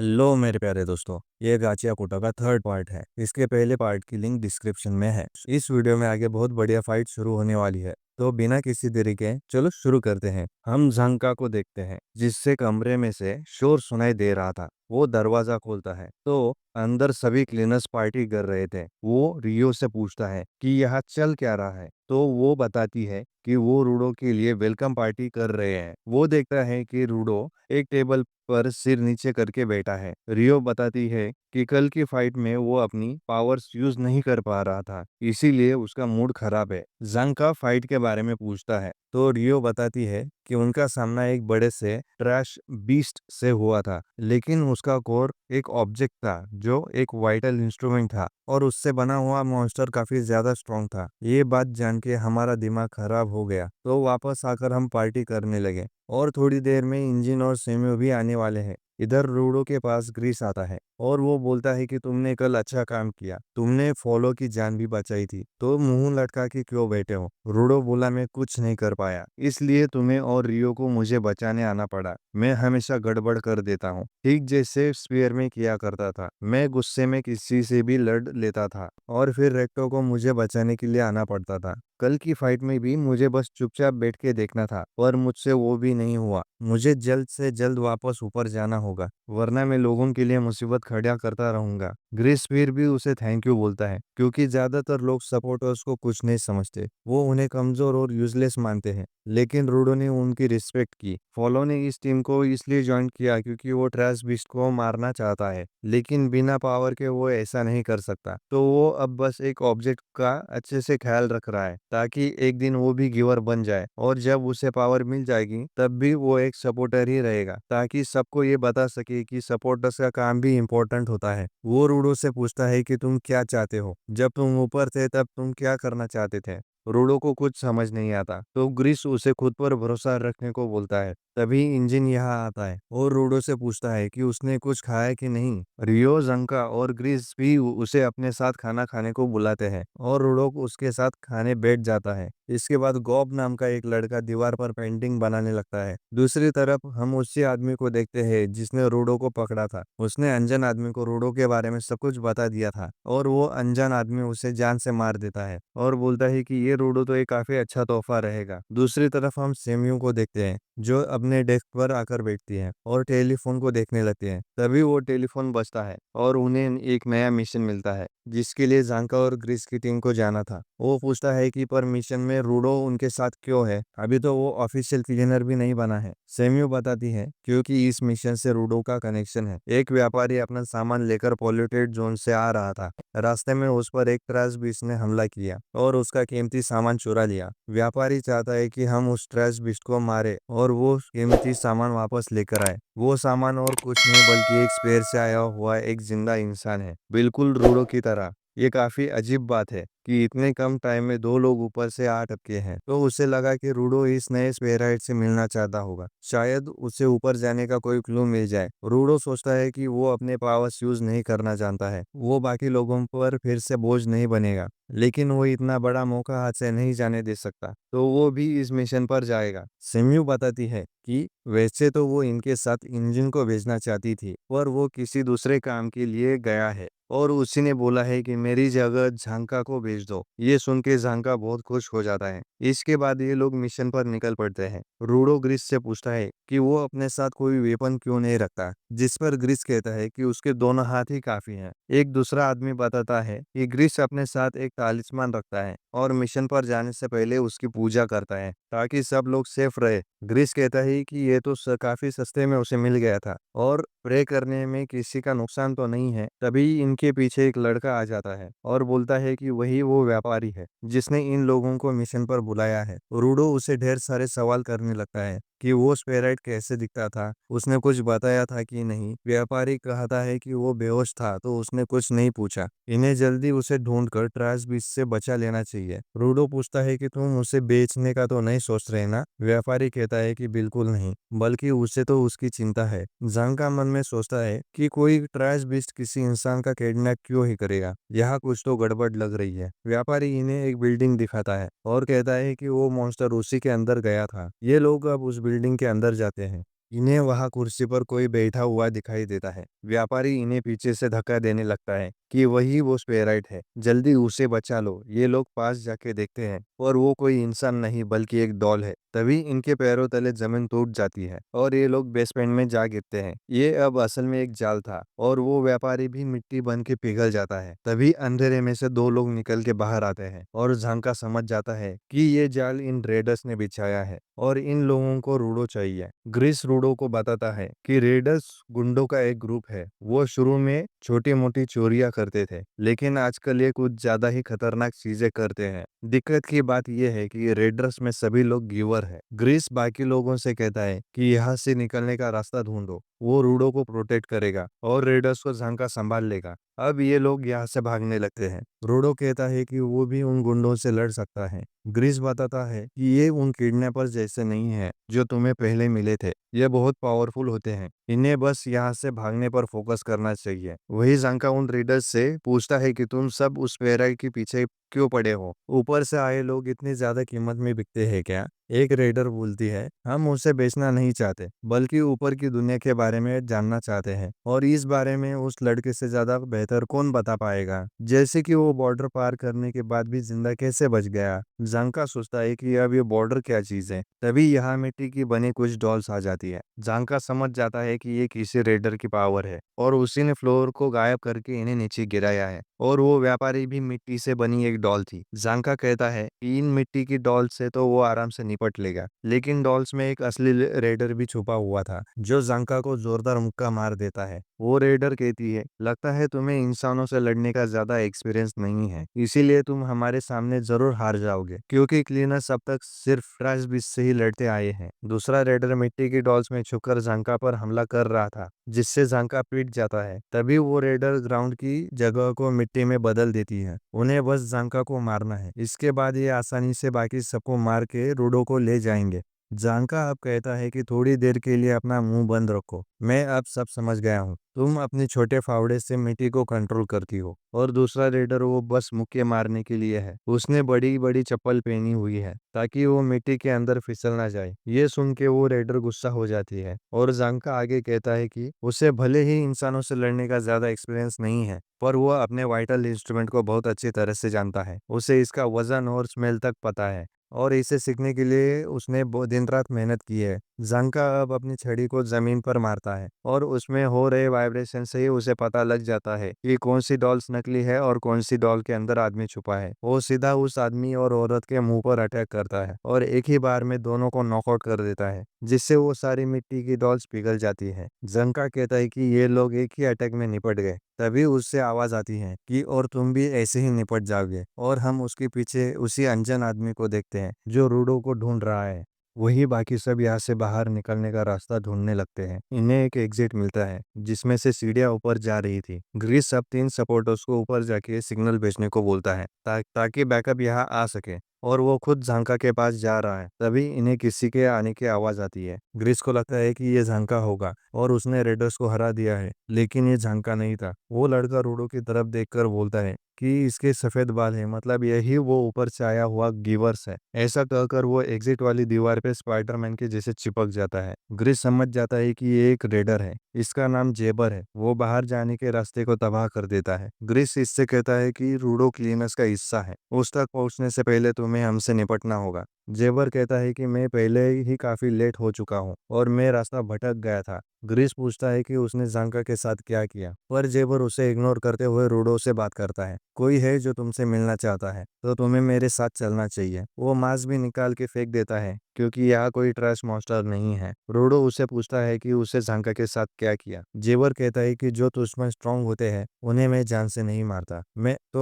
Hello मेरे प्यारे दोस्तों, ये गाचिया कोटा का थर्ड पार्ट है। इसके पहले पार्ट की लिंक डिस्क्रिप्शन में है। इस वीडियो में आगे बहुत बढ़िया फाइट शुरू होने वाली है, तो बिना किसी देरी के चलो शुरू करते हैं। हम झांका को देखते हैं जिससे कमरे में से शोर सुनाई दे रहा था। वो दरवाजा खोलता है तो अंदर सभी क्लीनर्स पार्टी कर रहे थे। वो रियो से पूछता है कि यहाँ चल क्या रहा है, तो वो बताती है कि वो रूडो के लिए वेलकम पार्टी कर रहे हैं। वो देखता है कि रूडो एक टेबल पर सिर नीचे करके बैठा है। रियो बताती है कि कल की फाइट में वो अपनी पावर्स यूज नहीं कर पा रहा था, इसीलिए उसका मूड खराब है। जंका फाइट के बारे में पूछता है तो रियो बताती है कि उनका सामना एक बड़े से ट्रैश बीस्ट से हुआ था, लेकिन उसका कोर एक ऑब्जेक्ट था जो एक वाइटल इंस्ट्रूमेंट था और उससे बना हुआ मॉन्स्टर काफी ज्यादा स्ट्रॉन्ग था। ये बात जान के हमारा दिमाग खराब हो गया, तो वापस आकर हम पार्टी करने लगे। और थोड़ी देर में इंजन और सेम्यू भी आने वाले हैं। इधर रूडो के पास ग्रीस आता है और वो बोलता है कि तुमने कल अच्छा काम किया, तुमने फॉलो की जान भी बचाई थी, तो मुंह लटका के क्यों बैठे हो। रूडो बोला, मैं कुछ नहीं कर पाया, इसलिए तुम्हें और रियो को मुझे बचाने आना पड़ा। मैं हमेशा गड़बड़ कर देता हूँ, ठीक जैसे स्पीयर में किया करता था। मैं गुस्से में किसी से भी लड़ लेता था और फिर रेक्टो को मुझे बचाने के लिए आना पड़ता था। कल की फाइट में भी मुझे बस चुपचाप बैठ के देखना था, पर मुझसे वो भी नहीं हुआ। मुझे जल्द से जल्द वापस ऊपर जाना होगा, वरना मैं लोगों के लिए मुसीबत खड़ा करता रहूंगा। ग्रेस फिर भी उसे थैंक यू बोलता है, क्योंकि ज्यादातर लोग सपोर्टर्स को कुछ नहीं समझते, वो उन्हें कमजोर और यूजलेस मानते हैं। लेकिन रूडो ने उनकी रिस्पेक्ट की। फॉलो ने इस टीम को इसलिए ज्वाइन किया क्योंकि वो ट्रैश बीस्ट को मारना चाहता है, लेकिन बिना पावर के वो ऐसा नहीं कर सकता। तो वो अब बस एक ऑब्जेक्ट का अच्छे से ख्याल रख रहा है, ताकि एक दिन वो भी गिवर बन जाए, और जब उसे पावर मिल जाएगी तब भी वो एक सपोर्टर ही रहेगा, ताकि सबको ये बता सके कि सपोर्टर्स का काम भी इम्पोर्टेंट होता है। वो रूडो से पूछता है कि तुम क्या चाहते हो, जब तुम ऊपर थे तब तुम क्या करना चाहते थे। रूडो को कुछ समझ नहीं आता, तो ग्रीस उसे खुद पर भरोसा रखने को बोलता है। तभी इंजन यहाँ आता है और रूडो से पूछता है कि उसने कुछ खाया कि नहीं। रियो, जंका और ग्रीस भी उसे अपने साथ खाना खाने को बुलाते हैं और रूडो को उसके साथ खाने बैठ जाता है। इसके बाद गॉब नाम का एक लड़का दीवार पर पेंटिंग बनाने लगता है। दूसरी तरफ हम उसी आदमी को देखते हैं जिसने रूडो को पकड़ा था। उसने अनजान आदमी को रूडो के बारे में सब कुछ बता दिया था, और वो अनजान आदमी उसे जान से मार देता है और बोलता है कि ये रूडो तो एक काफी अच्छा तोहफा रहेगा। दूसरी तरफ हम सेम्यू को देखते हैं जो अपने डेस्क पर आकर बैठती है और टेलीफोन को देखने लगती है। तभी वो टेलीफोन बजता है और उन्हें एक नया मिशन मिलता है जिसके लिए जानका और ग्रीस की टीम को जाना था। वो पूछता है कि पर मिशन में रूडो उनके साथ क्यों है, अभी तो वो ऑफिशियल क्लीनर भी नहीं बना है। सेम्यू बताती है क्योंकि इस मिशन से रूडो का कनेक्शन है। एक व्यापारी अपना सामान लेकर पॉल्यूटेड जोन से आ रहा था। रास्ते में उस पर एक ट्रैश बीस्ट ने हमला किया और उसका कीमती सामान चुरा लिया। व्यापारी चाहता है कि हम उस ट्रैश बीस्ट को मारे और वो कीमती सामान वापस लेकर आए। वो सामान और कुछ नहीं बल्कि एक स्पेयर से आया हुआ एक जिंदा इंसान है, बिल्कुल रूडो की तरह। ये काफी अजीब बात है कि इतने कम टाइम में दो लोग ऊपर से आ टपके हैं। तो उसे लगा कि रूडो इस नए स्पेराइट से मिलना चाहता होगा, शायद उसे ऊपर जाने का कोई क्लू मिल जाए। रूडो सोचता है कि वो अपने पावर्स यूज नहीं करना जानता है, वो बाकी लोगों पर फिर से बोझ नहीं बनेगा, लेकिन वो इतना बड़ा मौका हाथ से नहीं जाने दे सकता, तो वो भी इस मिशन पर जाएगा। सेम्यू बताती है कि वैसे तो वो इनके साथ इंजन को भेजना चाहती थी, पर वो किसी दूसरे काम के लिए गया है और उसी ने बोला है कि मेरी जगह झांका को भेज दो। ये सुन के झांका बहुत खुश हो जाता है। इसके बाद ये लोग मिशन पर निकल पड़ते हैं। रूडो ग्रिस से पूछता है कि वो अपने साथ कोई वेपन क्यों नहीं रखता, जिस पर ग्रिस कहता है कि उसके दोनों हाथ ही काफी हैं। एक दूसरा आदमी बताता है कि ग्रिस अपने साथ एक तालिस्मान रखता है और मिशन पर जाने से पहले उसकी पूजा करता है ताकि सब लोग सेफ रहे। ग्रिस कहता है कि ये तो काफी सस्ते में उसे मिल गया था और प्रे करने में किसी का नुकसान तो नहीं है। तभी इनके पीछे एक लड़का आ जाता है और बोलता है कि वही वो व्यापारी है जिसने इन लोगों को मिशन पर बुलाया है। रूडो उसे ढेर सारे सवाल करने लगता है कि वो स्पेराइट कैसे दिखता था, उसने कुछ बताया था कि नहीं। व्यापारी कहता है कि वो बेहोश था, तो उसने कुछ नहीं पूछा। इन्हें जल्दी उसे ढूंढकर ट्रैश बीच से बचा लेना चाहिए। रूडो पूछता है कि तुम उसे बेचने का तो नहीं सोच रहे ना। व्यापारी कहता है कि बिल्कुल नहीं, बल्कि उसे तो उसकी चिंता है। जांका मन में सोचता है कि कोई ट्रैश बीस्ट किसी इंसान का किडनैप क्यों ही करेगा, यहाँ कुछ तो गड़बड़ लग रही है। व्यापारी इन्हें एक बिल्डिंग दिखाता है और कहता है कि वो मॉन्स्टर उसी के अंदर गया था। ये लोग अब उस बिल्डिंग के अंदर जाते हैं। इन्हें वहां कुर्सी पर कोई बैठा हुआ दिखाई देता है। व्यापारी इन्हें पीछे से धक्का देने लगता है कि वही वो स्पेराइट है, जल्दी उसे बचा लो। ये लोग पास जाके देखते हैं और वो कोई इंसान नहीं बल्कि एक डॉल है। तभी इनके पैरों तले जमीन टूट जाती है और ये लोग बेसमेंट में जा गिरते हैं। ये अब असल में एक जाल था और वो व्यापारी भी मिट्टी बन के पिघल जाता है। तभी अंधेरे में से दो लोग निकल के बाहर आते हैं और झांका समझ जाता है कि ये जाल इन रेडर्स ने बिछाया है और इन लोगों को रूडो चाहिए। ग्रीस रूडो को बताता है कि रेडर्स गुंडों का एक ग्रुप है। वो शुरू में छोटी मोटी चोरियां करते थे, लेकिन आजकल ये कुछ ज्यादा ही खतरनाक चीजें करते हैं। दिक्कत की बात यह है कि रेडर्स में सभी लोग गिवर है। ग्रीस बाकी लोगों से कहता है कि यहाँ से निकलने का रास्ता ढूंढो। वो रूडो को प्रोटेक्ट करेगा और रेडर्स को झांका संभाल लेगा। अब ये लोग यहाँ से भागने लगते हैं। रूडो कहता है कि वो भी उन गुंडों से लड़ सकता है। ग्रीस बताता है कि ये उन किडनैपर जैसे नहीं है जो तुम्हें पहले मिले थे। ये बहुत पावरफुल होते हैं, इन्हें बस यहाँ से भागने पर फोकस करना चाहिए। वही जांका उन रीडर्स से पूछता है कि तुम सब उस पैराइट के पीछे क्यों पड़े हो? ऊपर से आए लोग इतनी ज्यादा कीमत में बिकते हैं क्या? एक रेडर बोलती है, हम उसे बेचना नहीं चाहते बल्कि ऊपर की दुनिया के बारे में जानना चाहते हैं, और इस बारे में उस लड़के से ज्यादा बेहतर कौन बता पाएगा, जैसे कि वो बॉर्डर पार करने के बाद भी जिंदा कैसे बच गया। जांका सोचता है कि अब ये बॉर्डर क्या चीज है। तभी यहाँ मिट्टी की बनी कुछ डॉल्स आ जाती है। जांका समझ जाता है कि ये किसी रेडर की पावर है और उसी ने फ्लोर को गायब करके इन्हें नीचे गिराया है। और वो व्यापारी भी मिट्टी से बनी एक डॉल थी। जांका कहता है कि इन मिट्टी की डॉल से तो वो आराम से निपट लेगा, लेकिन डॉल्स में एक असली रेडर भी छुपा हुआ था जो जांका को जोरदार मुक्का मार देता है। वो रेडर कहती है, लगता है तुम्हें इंसानों से लड़ने का ज्यादा एक्सपीरियंस नहीं है, इसीलिए तुम हमारे सामने जरूर हार जाओगे, क्योंकि क्लीनर्स अब तक सिर्फ ट्रैश बीच से ही लड़ते आए हैं। दूसरा रेडर मिट्टी की डॉल्स में छुपकर जांका पर हमला कर रहा था, जिससे जांका पीट जाता है। तभी वो रेडर ग्राउंड की जगह को मिट्टी में बदल देती है। उन्हें बस जांका को मारना है, इसके बाद ये आसानी से बाकी सबको मार के रूडो को ले जाएंगे। जांका अब कहता है कि थोड़ी देर के लिए अपना मुंह बंद रखो, मैं अब सब समझ गया हूँ। तुम अपने छोटे फावड़े से मिट्टी को कंट्रोल करती हो, और दूसरा रेडर वो बस मुक्के मारने के लिए है। उसने बड़ी बड़ी चप्पल पहनी हुई है ताकि वो मिट्टी के अंदर फिसल ना जाए। ये सुन के वो रेडर गुस्सा हो जाती है और जांका आगे कहता है कि उसे भले ही इंसानों से लड़ने का ज्यादा एक्सपीरियंस नहीं है, पर वह अपने वाइटल इंस्ट्रूमेंट को बहुत अच्छी तरह से जानता है। उसे इसका वजन और स्मेल तक पता है, और इसे सीखने के लिए उसने दिन रात मेहनत की है। जांका अब अपनी छड़ी को जमीन पर मारता है और उसमें हो रहे वाइब्रेशन से ही उसे पता लग जाता है कि कौन सी डॉल्स नकली है और कौन सी डॉल के अंदर आदमी छुपा है। वो सीधा उस आदमी और औरत के मुंह पर अटैक करता है और एक ही बार में दोनों को नॉकआउट कर देता है, जिससे वो सारी मिट्टी की डॉल्स पिघल जाती है। जंका कहता है कि ये लोग एक ही अटैक में निपट गए। तभी उससे आवाज आती है कि और तुम भी ऐसे ही निपट जाओगे, और हम उसके पीछे उसी अनजान आदमी को देखते हैं जो रूडो को ढूंढ रहा है। वही बाकी सब यहाँ से बाहर निकलने का रास्ता ढूंढने लगते हैं। इन्हें एक एग्जिट मिलता है जिसमें से सीढ़ियां ऊपर जा रही थी। ग्रीस सब तीन सपोर्टर्स को ऊपर जाके सिग्नल भेजने को बोलता है ताकि बैकअप यहाँ आ सके, और वो खुद झांका के पास जा रहा है। तभी इन्हें किसी के आने की आवाज आती है। ग्रीस को लगता है कि ये झांका होगा और उसने रेडर्स को हरा दिया है, लेकिन ये झांका नहीं था। वो लड़का रूडो की तरफ देखकर बोलता है कि इसके सफेद बाल है, मतलब यही वो ऊपर से आया हुआ गिवर्स है। ऐसा कहकर वो एग्जिट वाली दीवार पे स्पाइडरमैन के जैसे चिपक जाता है। ग्रिस समझ जाता है कि ये एक रेडर है, इसका नाम जेबर है। वो बाहर जाने के रास्ते को तबाह कर देता है। ग्रिस इससे कहता है कि रूडो क्लीनर्स का हिस्सा है, उस तक पहुंचने से पहले तुम्हें हमसे निपटना होगा। जेबर कहता है कि मैं पहले ही काफी लेट हो चुका हूँ और मैं रास्ता भटक गया था। ग्रीस पूछता है कि उसने जांका के साथ क्या किया, पर जेबर उसे इग्नोर करते हुए रूडो से बात करता है। कोई है जो तुमसे मिलना चाहता है, तो तुम्हें मेरे साथ चलना चाहिए। वो मास्क भी निकाल के फेंक देता है क्योंकि यहाँ कोई ट्रैश मॉन्स्टर नहीं है। रूडो उसे पूछता है कि उसे जांका के साथ क्या किया। जेबर कहता है कि जो दुश्मन स्ट्रांग होते हैं उन्हें मैं जान से नहीं मारता,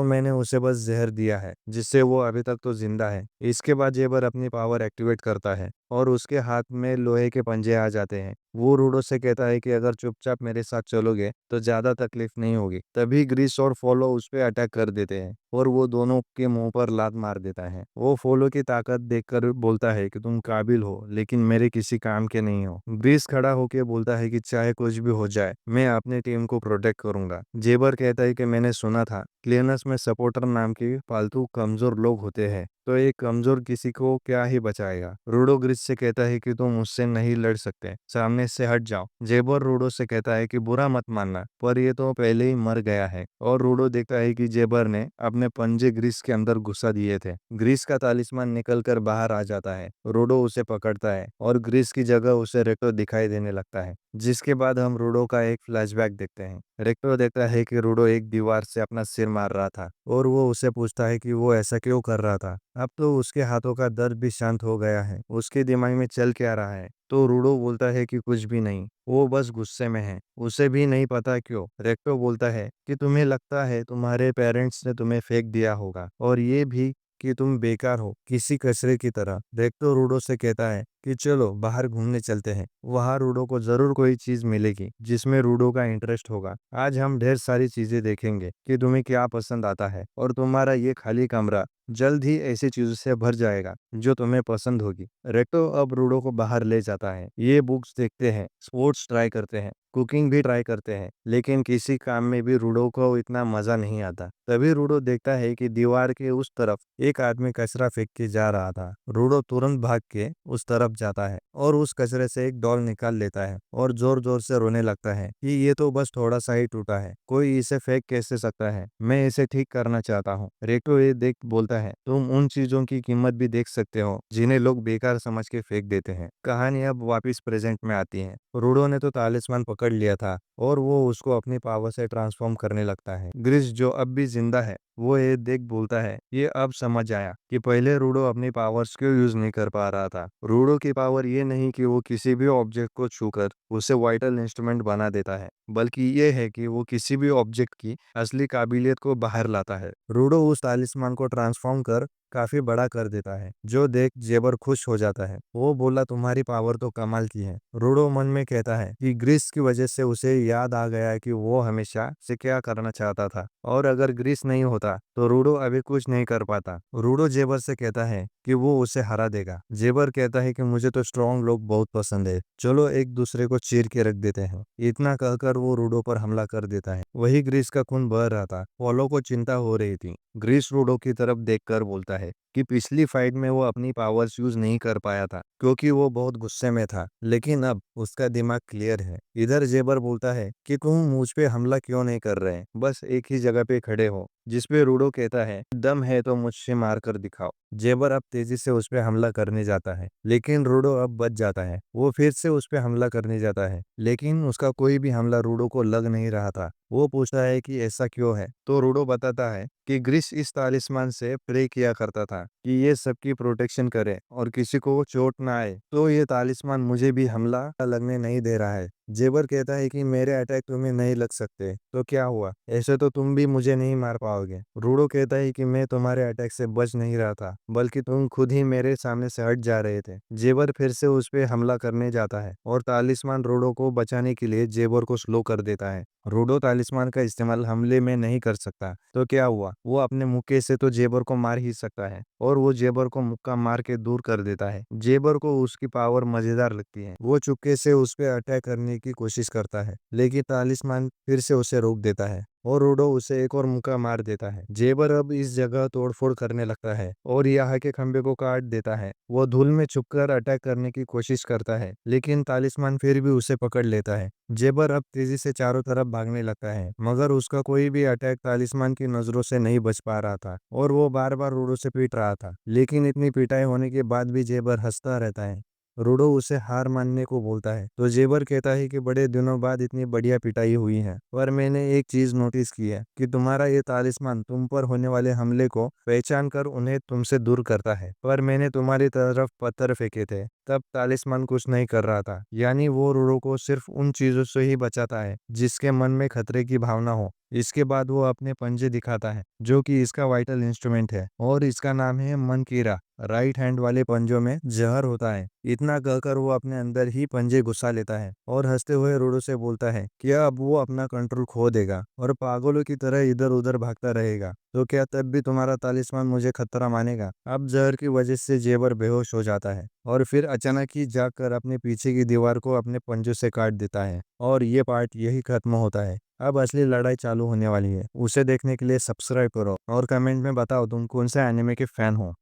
मैंने उसे बस जहर दिया है, जिससे वो अभी तक तो जिंदा है। इसके बाद जेबर अपनी पावर एक्टिवेट करता है और उसके हाथ में लोहे के पंजे आ जाते हैं। वो रूडो से कहता है कि अगर चुपचाप मेरे साथ चलोगे तो ज्यादा तकलीफ नहीं होगी। तभी ग्रीस और फॉलो उस पे अटैक कर देते हैं और वो दोनों के मुंह पर लात मार देता है। वो फॉलो की ताकत देखकर बोलता है कि तुम काबिल हो, लेकिन मेरे किसी काम के नहीं हो। ग्रीस खड़ा होकर बोलता है कि चाहे कुछ भी हो जाए मैं अपनी टीम को प्रोटेक्ट करूंगा। जेबर कहता है कि मैंने सुना था क्लीनर्स में सपोर्टर नाम के पालतू कमजोर लोग होते हैं, तो एक कमजोर किसी को क्या ही बचाएगा। रूडो ग्रिस से कहता है कि तुम मुझसे नहीं लड़ सकते, सामने से हट जाओ। जेबर रूडो से कहता है कि बुरा मत मानना, पर ये तो पहले ही मर गया है। और रूडो देखता है कि जेबर ने अपने पंजे ग्रिस के अंदर घुसा दिए थे। ग्रिस का तालिस्मान निकल कर बाहर आ जाता है। रूडो उसे पकड़ता है और ग्रिस की जगह उसे रेक्टो दिखाई देने लगता है, जिसके बाद हम रूडो का एक फ्लैशबैक देखते हैं। रेक्टो देखता है कि रूडो एक दीवार से अपना सिर मार रहा था और वो उसे पूछता है कि वो ऐसा क्यों कर रहा था। अब तो उसके हाथों का दर्द भी शांत हो गया है। उसके दिमाग में चल क्या रहा है? तो रूडो बोलता है कि कुछ भी नहीं, वो बस गुस्से में है, उसे भी नहीं पता क्यों। रेक्टो बोलता है कि तुम्हें लगता है तुम्हारे पेरेंट्स ने तुम्हें फेंक दिया होगा, और ये भी कि तुम बेकार हो, किसी कचरे की तरह। रेक्टो रूडो से कहता है कि चलो बाहर घूमने चलते हैं, वहाँ रूडो को जरूर कोई चीज मिलेगी जिसमें रूडो का इंटरेस्ट होगा। आज हम ढेर सारी चीजें देखेंगे कि तुम्हें क्या पसंद आता है, और तुम्हारा ये खाली कमरा जल्द ही ऐसी चीजों से भर जाएगा जो तुम्हें पसंद होगी। रेक्टो अब रूडो को बाहर ले जाता है। ये बुक्स देखते हैं, स्पोर्ट्स ट्राई करते हैं, कुकिंग भी ट्राई करते हैं, लेकिन किसी काम में भी रूडो को इतना मजा नहीं आता। तभी रूडो देखता है कि दीवार के उस तरफ एक आदमी कचरा फेंक के जा रहा था। रूडो तुरंत भाग के उस तरफ जाता है और उस कचरे से एक डॉल निकाल लेता है और जोर जोर से रोने लगता है कि ये तो बस थोड़ा सा ही टूटा है, कोई इसे फेंक कैसे सकता है, मैं इसे ठीक करना चाहता हूँ। रेक्टो ये देख बोलता है, तुम उन चीजों की कीमत भी देख सकते हो जिन्हें लोग बेकार समझ के फेंक देते हैं। कहानी अब वापस प्रेजेंट में आती है। रूडो ने तो तालिस्मान पकड़ लिया था और वो उसको अपनी पावर से ट्रांसफॉर्म करने लगता है। ग्रिस जो अब भी जिंदा है, वो ये देख बोलता है, ये अब समझ आया कि पहले रूडो अपनी पावर्स क्यों यूज नहीं कर पा रहा था। रूडो की पावर ये नहीं कि वो किसी भी ऑब्जेक्ट को छूकर उसे वाइटल इंस्ट्रूमेंट बना देता है, बल्कि ये है कि वो किसी भी ऑब्जेक्ट की असली काबिलियत को बाहर लाता है। रूडो उस तालिस्मान को ट्रांसफॉर्म कर काफी बड़ा कर देता है, जो देख जेबर खुश हो जाता है। वो बोला, तुम्हारी पावर तो कमाल की है। रूडो मन में कहता है कि ग्रीस की वजह से उसे याद आ गया है कि वो हमेशा से क्या करना चाहता था, और अगर ग्रीस नहीं होता तो रूडो अभी कुछ नहीं कर पाता। रूडो जेबर से कहता है कि वो उसे हरा देगा। जेबर कहता है कि मुझे तो स्ट्रॉन्ग लोग बहुत पसंद है, चलो एक दूसरे को चीर के रख देते हैं। इतना कहकर वो रूडो पर हमला कर देता है। वही ग्रीस का खून बह रहा था। पोलो को चिंता हो रही थी। ग्रीस रूडो की तरफ देखकर बोलता है कि पिछली फाइट में वो अपनी पावर्स यूज नहीं कर पाया था क्योंकि वो बहुत गुस्से में था, लेकिन अब उसका दिमाग क्लियर है। इधर जेबर बोलता है कि तुम मुझ पे हमला क्यों नहीं कर रहे, बस एक ही जगह पे खड़े हो। जिसपे रूडो कहता है, दम है तो मुझसे मार कर दिखाओ। जेबर अब तेजी से उस पे हमला करने जाता है, लेकिन रूडो अब बच जाता है। वो फिर से उस पे हमला करने जाता है, लेकिन उसका कोई भी हमला रूडो को लग नहीं रहा था। वो पूछता है कि ऐसा क्यों है, तो रूडो बताता है कि ग्रिस इस तालिस्मान से प्रे किया करता था कि ये सबकी प्रोटेक्शन करे और किसी को चोट ना आए, तो ये तालिस्मान मुझे भी हमला लगने नहीं दे रहा है। जेबर कहता है कि मेरे अटैक तुम्हें नहीं लग सकते तो क्या हुआ, ऐसे तो तुम भी मुझे नहीं मार पाओगे। रूडो कहता है कि मैं तुम्हारे अटैक से बच नहीं रहा था, बल्कि तुम खुद ही मेरे सामने से हट जा रहे थे। जेबर फिर से उस पे हमला करने जाता है और तालिस्मान रूडो को बचाने के लिए जेबर को स्लो कर देता है। रूडो तालिस्मान का इस्तेमाल हमले में नहीं कर सकता, तो क्या हुआ, वो अपने मुक्के से तो जेबर को मार ही सकता है, और वो जेबर को मुक्का मार के दूर कर देता है। जेबर को उसकी पावर मजेदार लगती है। वो चुपके से उस पे अटैक करने की कोशिश करता है, लेकिन तालिस्मान फिर से उसे रोक देता है और रूडो उसे एक और मुक्का मार देता है। जेबर अब इस जगह तोड़फोड़ करने लगता है और यहाँ के खंबे को काट देता है। वो धूल में छुपकर अटैक करने की कोशिश करता है, लेकिन तालिस्मान फिर भी उसे पकड़ लेता है। जेबर अब तेजी से चारों तरफ भागने लगता है, मगर उसका कोई भी अटैक तालिस्मान की नजरों से नहीं बच पा रहा था और वो बार बार रूडो से पीट रहा था। लेकिन इतनी पिटाई होने के बाद भी जेबर हंसता रहता है। रूडो उसे हार मानने को बोलता है, तो जेबर कहता है कि बड़े दिनों बाद इतनी बढ़िया पिटाई हुई है, पर मैंने एक चीज नोटिस की है कि तुम्हारा ये तालिस्मान तुम पर होने वाले हमले को पहचान कर उन्हें तुमसे दूर करता है। पर मैंने तुम्हारी तरफ पत्थर फेंके थे, तब तालिस्मान कुछ नहीं कर रहा था। यानी वो रूडो को सिर्फ उन चीजों से ही बचाता है जिसके मन में खतरे की भावना हो। इसके बाद वो अपने पंजे दिखाता है, जो कि इसका वाइटल इंस्ट्रूमेंट है, और इसका नाम है मनकीरा। राइट हैंड वाले पंजों में जहर होता है। इतना कहकर वो अपने अंदर ही पंजे घुसा लेता है और हंसते हुए रूडो से बोलता है कि अब वो अपना कंट्रोल खो देगा और पागलों की तरह इधर उधर भागता रहेगा, तो क्या तब भी तुम्हारा तालिस्मान मुझे खतरा मानेगा। अब जहर की वजह से जेबर बेहोश हो जाता है और फिर अचानक ही जाकर अपने पीछे की दीवार को अपने पंजों से काट देता है, और ये पार्ट यही खत्म होता है। अब असली लड़ाई चालू होने वाली है। उसे देखने के लिए सब्सक्राइब करो और कमेंट में बताओ तुम कौन से एनिमे के फैन हो।